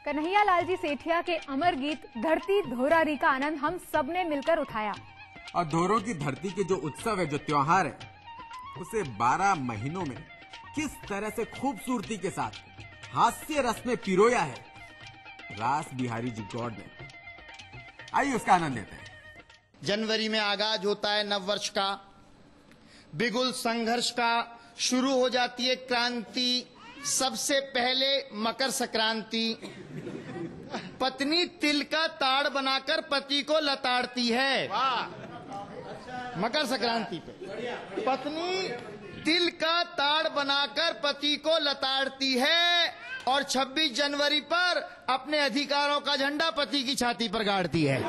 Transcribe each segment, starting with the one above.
कन्हैया लाल जी सेठिया के अमर गीत धरती धोरारी का आनंद हम सब ने मिलकर उठाया। और धोरों की धरती के जो उत्सव है, जो त्योहार है, उसे 12 महीनों में किस तरह से खूबसूरती के साथ हास्य रस में पिरोया है रास बिहारी जी गौड़ ने। आइए उसका आनंद लेते हैं। जनवरी में आगाज होता है नव वर्ष का, बिगुल संघर्ष का, शुरू हो जाती है क्रांति। सबसे पहले मकर संक्रांति। पत्नी तिल का ताड़ बनाकर पति को लताड़ती है। मकर संक्रांति पे पत्नी तिल का ताड़ बनाकर पति को लताड़ती है और 26 जनवरी पर अपने अधिकारों का झंडा पति की छाती पर गाड़ती है।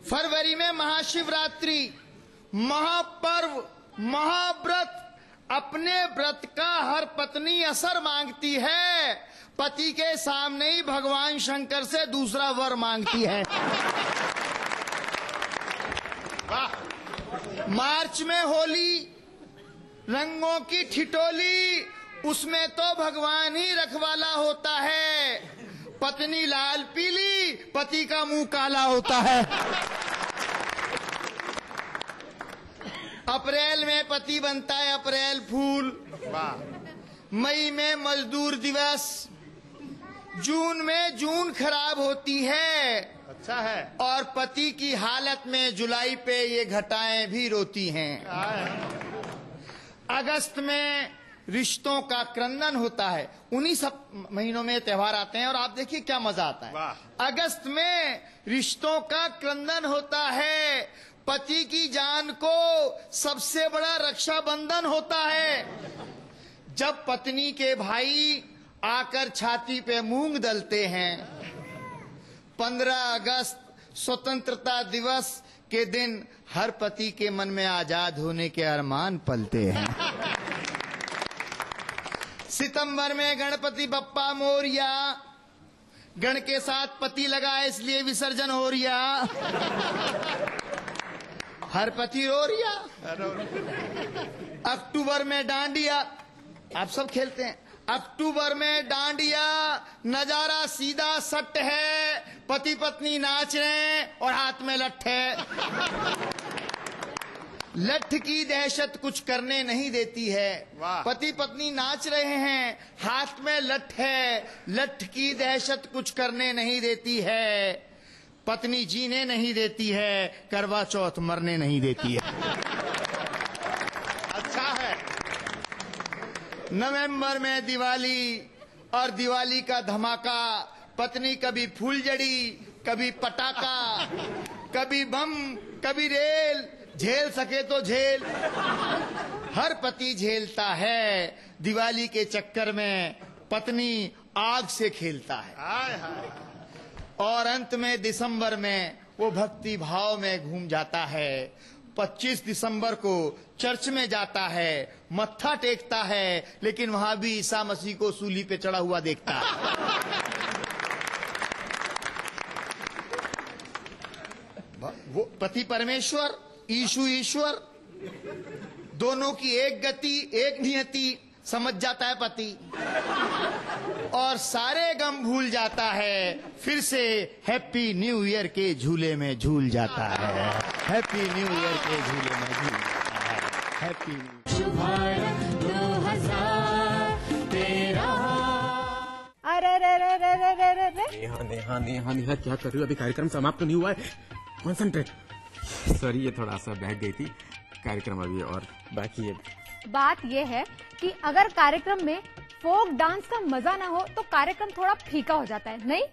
फरवरी में महाशिवरात्रि, महापर्व, महाव्रत। अपने व्रत का हर पत्नी असर मांगती है, पति के सामने ही भगवान शंकर से दूसरा वर मांगती है। मार्च में होली, रंगों की ठिठोली, उसमें तो भगवान ही रखवाला होता है। पत्नी लाल पीली, पति का मुंह काला होता है। अप्रैल में पति बनता है अप्रैल फूल। मई में मजदूर दिवस। जून में जून खराब होती है। अच्छा है। और पति की हालत में जुलाई पे ये घटाएं भी रोती हैं। अगस्त में रिश्तों का क्रंदन होता है। उन्हीं सब महीनों में त्योहार आते हैं और आप देखिए क्या मजा आता है। अगस्त में रिश्तों का क्रंदन होता है। पति की जान को सबसे बड़ा रक्षाबंधन होता है। जब पत्नी के भाई आकर छाती पे मूंग दलते हैं। 15 अगस्त स्वतंत्रता दिवस के दिन हर पति के मन में आजाद होने के अरमान पलते हैं। सितंबर में गणपति बप्पा मोरिया, गण के साथ पति लगा है इसलिए विसर्जन हो रिया। हर पति रो रिया। अक्टूबर में डांडिया, आप सब खेलते हैं। अक्टूबर में डांडिया, नजारा सीधा सट है। पति पत्नी नाच रहे हैं और हाथ में लठ है। लठ की दहशत कुछ करने नहीं देती है। पति पत्नी नाच रहे हैं, हाथ में लठ है। लठ की दहशत कुछ करने नहीं देती है। पत्नी जीने नहीं देती है, करवा चौथ मरने नहीं देती है। अच्छा है। नवंबर में दिवाली और दिवाली का धमाका। पत्नी कभी फूलझड़ी, कभी पटाखा, कभी बम, कभी रेल। झेल सके तो झेल। हर पति झेलता है। दिवाली के चक्कर में पत्नी आग से खेलता है। और अंत में दिसंबर में वो भक्ति भाव में घूम जाता है। 25 दिसंबर को चर्च में जाता है, मत्था टेकता है, लेकिन वहां भी ईसा मसीह को सूली पे चढ़ा हुआ देखता है। वो पति परमेश्वर, ईशु ईश्वर, दोनों की एक गति, एक नियति समझ जाता है पति और सारे गम भूल जाता है। फिर से हैप्पी न्यू ईयर के झूले में झूल जाता है। हैप्पी न्यू ईयर के झूले में झूल जाता है। हैप्पी नेहा क्या कर रही हो? अभी कार्यक्रम समाप्त नहीं हुआ है। कॉन्सेंट्रेट। सॉरी, ये थोड़ा सा बहक गई थी। कार्यक्रम अभी और बाकी है। बात ये है कि अगर कार्यक्रम में फोक डांस का मजा ना हो तो कार्यक्रम थोड़ा फीका हो जाता है, नहीं?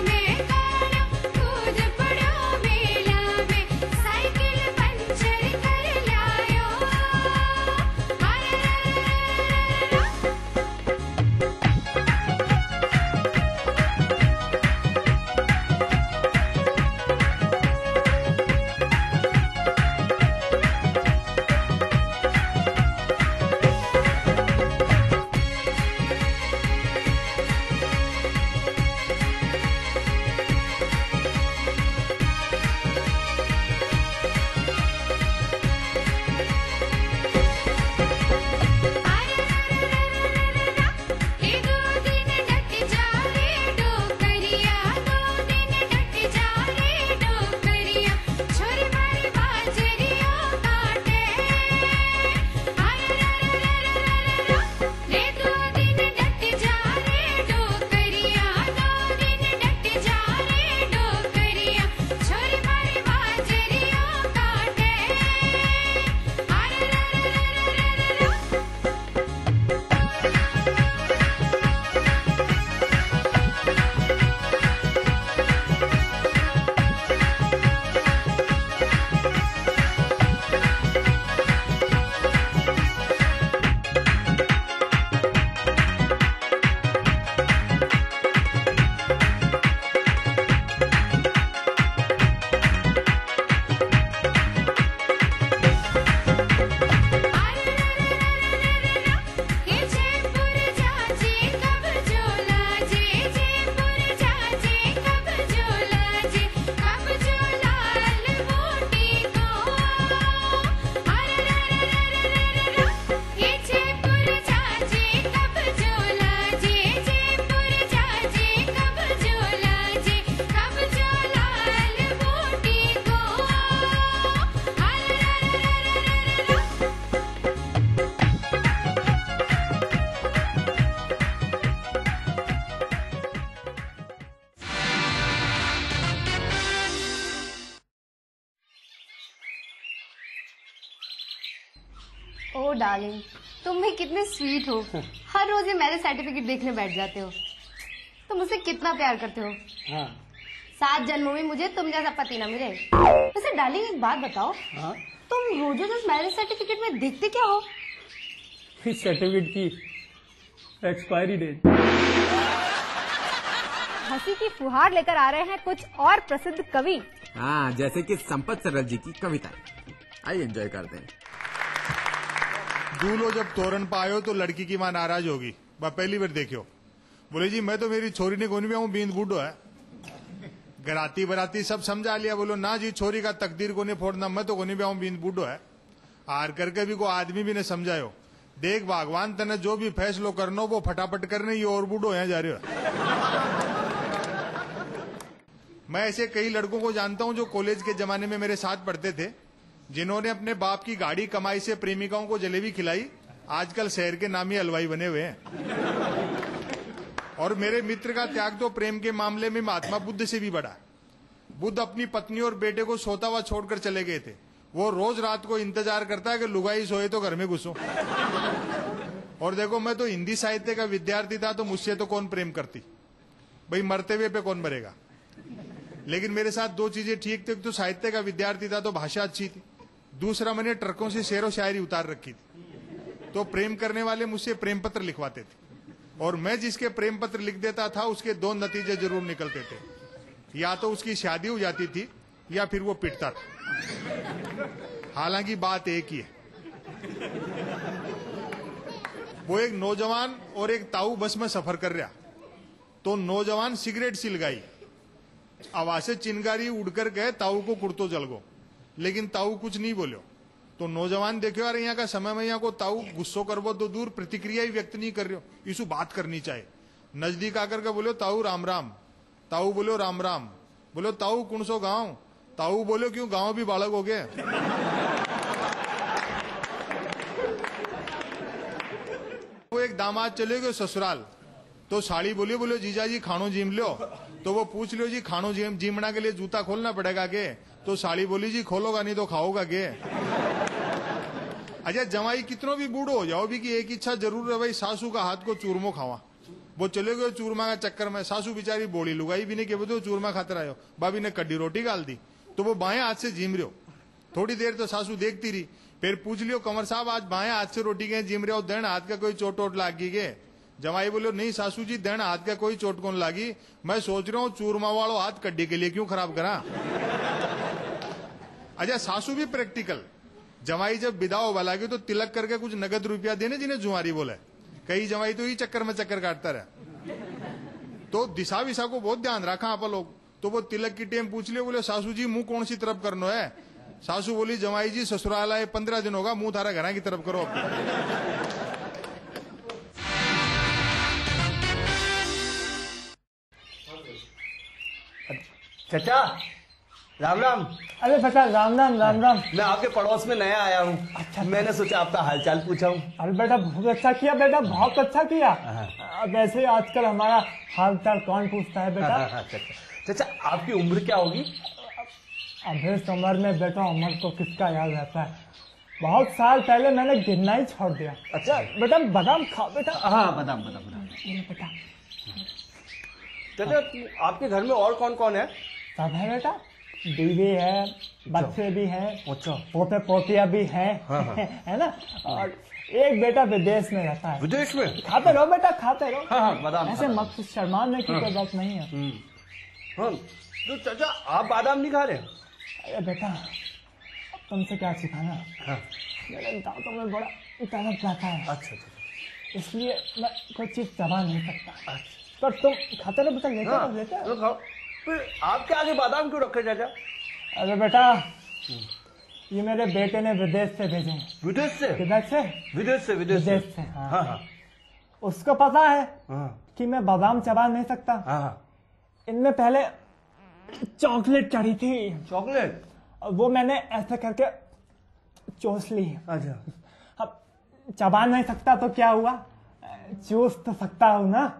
में ओह डार्लिंग, तुम भी कितने स्वीट हो। हर रोज ये मैरिज सर्टिफिकेट देखने बैठ जाते हो। तुम मुझसे कितना प्यार करते हो। हाँ। 7 जन्मों में मुझे तुम जैसा पति ना मिले। वैसे डार्लिंग एक बात बताओ, हाँ? तुम रोज रोज मैरिज सर्टिफिकेट में देखते क्या हो? इस सर्टिफिकेट की एक्सपायरी डेट। हंसी की फुहार लेकर आ रहे हैं कुछ और प्रसिद्ध कवि। हाँ, जैसे कि संपत सरल जी की कविता। आइए एंजॉय करते हैं। दूल्हो जब तोरण पायो तो लड़की की मां नाराज होगी। वह पहली बार देखियो, बोले जी मैं तो मेरी छोरी ने कोनी भी आऊं, बींद बूढ़ो है। गराती बराती सब समझा लिया, बोलो ना जी छोरी का तकदीर को नहीं फोड़ना, मैं तो कोनी भी आऊं, बींद बूढ़ो है। हार करके भी को आदमी भी ने समझायो, देख भगवान तने जो भी फैसलो करनो वो फटाफट करने, ये और बूढ़ो है जा रहे हो। मैं ऐसे कई लड़कों को जानता हूं जो कॉलेज के जमाने में मेरे साथ पढ़ते थे, जिन्होंने अपने बाप की गाड़ी कमाई से प्रेमिकाओं को जलेबी खिलाई, आजकल शहर के नामी हलवाई बने हुए हैं। और मेरे मित्र का त्याग तो प्रेम के मामले में महात्मा बुद्ध से भी बड़ा। बुद्ध अपनी पत्नी और बेटे को सोता हुआ छोड़कर चले गए थे। वो रोज रात को इंतजार करता है कि लुगाई सोए तो घर में घुसो। और देखो, मैं तो हिंदी साहित्य का विद्यार्थी था, तो मुझसे तो कौन प्रेम करती भाई, मरते हुए पे कौन मरेगा। लेकिन मेरे साथ 2 चीजें ठीक थी, तो साहित्य का विद्यार्थी था तो भाषा अच्छी थी, दूसरा मैंने ट्रकों से शेरो शायरी उतार रखी थी। तो प्रेम करने वाले मुझसे प्रेम पत्र लिखवाते थे, और मैं जिसके प्रेम पत्र लिख देता था उसके 2 नतीजे जरूर निकलते थे, या तो उसकी शादी हो जाती थी या फिर वो पिटता था। हालांकि बात एक ही है। वो एक नौजवान और एक ताऊ बस में सफर कर रहा, तो नौजवान सिगरेट सी लगाई, आवाज से चिंगारी उड़कर गए, ताऊ को कुर्तो जल गो, लेकिन ताऊ कुछ नहीं बोलो। तो नौजवान देखो यार, यहाँ का समय में यहाँ को ताऊ गुस्सो करबो तो दूर, प्रतिक्रिया ही व्यक्त नहीं कर रहे हो, इसु बात करनी चाहिए। नजदीक आकर के बोलो ताऊ राम राम, ताऊ बोलो राम राम, बोलो ताऊ कौन सो गांव, ताऊ बोलो क्यों गांव भी बालक हो गए। वो एक दामाद चले गए ससुराल, तो साड़ी बोली, बोलो जीजा जी खानो जीम लो, तो वो पूछ लियो जी खानो जीमना के लिए जूता खोलना पड़ेगा के, तो साड़ी बोली जी खोलोगा नहीं तो खाओगा के। अच्छा, जमाई कितनों भी बूढ़ो हो जाओ भी कि एक इच्छा जरूर है भाई, सासू का हाथ को चूरमो खावा। वो चले गए चूरमा का चक्कर में, सासू बेचारी बोली लुगाई भी नहीं के बोलो चूरमा खाते रहो, भाभी ने कड्डी रोटी गाल दी, तो वो बाएं हाथ से जीम रहे हो। थोड़ी देर तो सासू देखती रही, फिर पूछ लियो कमर साहब आज बाएं हाथ से रोटी के जीम रहे हो, दैन हाथ का कोई चोट वोट लागी गे। जमाई बोलो नहीं सासू जी, दैन हाथ का कोई चोट कौन लागी, मैं सोच रहा हूँ चूरमा वालों हाथ कड्डी के लिए क्यों खराब करा। अच्छा, सासू भी प्रैक्टिकल। जमाई जब विदा होवा लागे तो तिलक करके कुछ नगद रुपया देने, जिन्हें जुआरी बोले। कई जमाई तो ही चक्कर में चक्कर काटता रहा, तो दिशा विशा को बहुत ध्यान रखा आप लोग। तो वो तिलक की टेम पूछ लियो, बोले सासू जी मुंह कौन सी तरफ करनो है। सासू बोली जमाई जी ससुराल आए 15 दिन होगा, मुंह थारा घर की तरफ करो। चाचा राम राम। अरे बेटा राम राम राम राम। मैं आपके पड़ोस में नया आया हूँ। अच्छा, मैंने सोचा आपका हालचाल पूछा हूँ। अरे बेटा बहुत अच्छा किया बेटा, बहुत अच्छा किया। वैसे आजकल हमारा हालचाल कौन पूछता है बेटा। चाचा आपकी उम्र क्या होगी। अब इस उम्र में बेटा उम्र को किसका याद रहता है, बहुत साल पहले मैंने गिनना ही छोड़ दिया। अच्छा बेटा बादाम खाओ बेटा। हाँ बादाम बादाम बादाम बेटा। चाचा आपके घर में और कौन कौन है। सब है बेटा, बीवी है, बच्चे भी हैं, अच्छा पोते पोतिया भी हैं। हाँ, हाँ। है ना। और एक बेटा विदेश में रहता है। विदेश में। खाते रहो बेटा, खाते रहो। हाँ, बादाम ऐसे मत शर्माने की कोई बात नहीं है। हाँ, तो चाचा आप बादाम नहीं खा रहे। अरे बेटा तुमसे क्या सिखाना। हाँ। मेरे दांतों में बड़ा दर्द जाता है। अच्छा इसलिए मैं कोई चीज चबा नहीं सकता। अच्छा। पर तुम खाते रहो बेटा, लेते हाँ, रहो लेते तो खाओ। फिर आपके आगे बादाम क्यों रखे चाचा। अरे बेटा ये मेरे बेटे ने विदेश से भेजे। विदेश से। किधर से। विदेश से। विदेश से। हाँ। हाँ हाँ। उसको पता है हाँ। कि मैं बादाम चबा नहीं सकता। हाँ। इनमें पहले चॉकलेट चढ़ी थी। चॉकलेट। वो मैंने ऐसे करके चूस ली। अच्छा। अब चबा नहीं सकता तो क्या हुआ, चूस तो सकता हूँ ना।